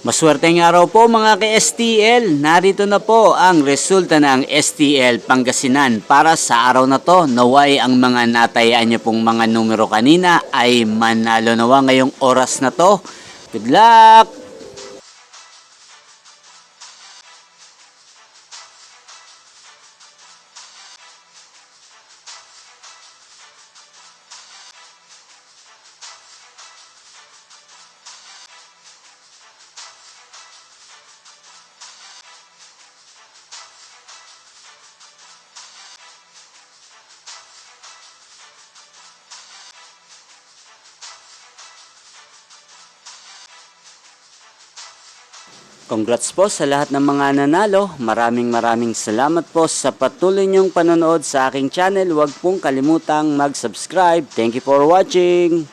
Maswerteng araw po mga ka-STL. Narito na po ang resulta ng STL Pangasinan para sa araw na to. Naway ang mga natayaan niyo pong mga numero kanina ay manalo nawa ngayong oras na to. Good luck! Congrats po sa lahat ng mga nanalo. Maraming salamat po sa patuloy niyong panonood sa aking channel. Huwag pong kalimutang mag-subscribe. Thank you for watching.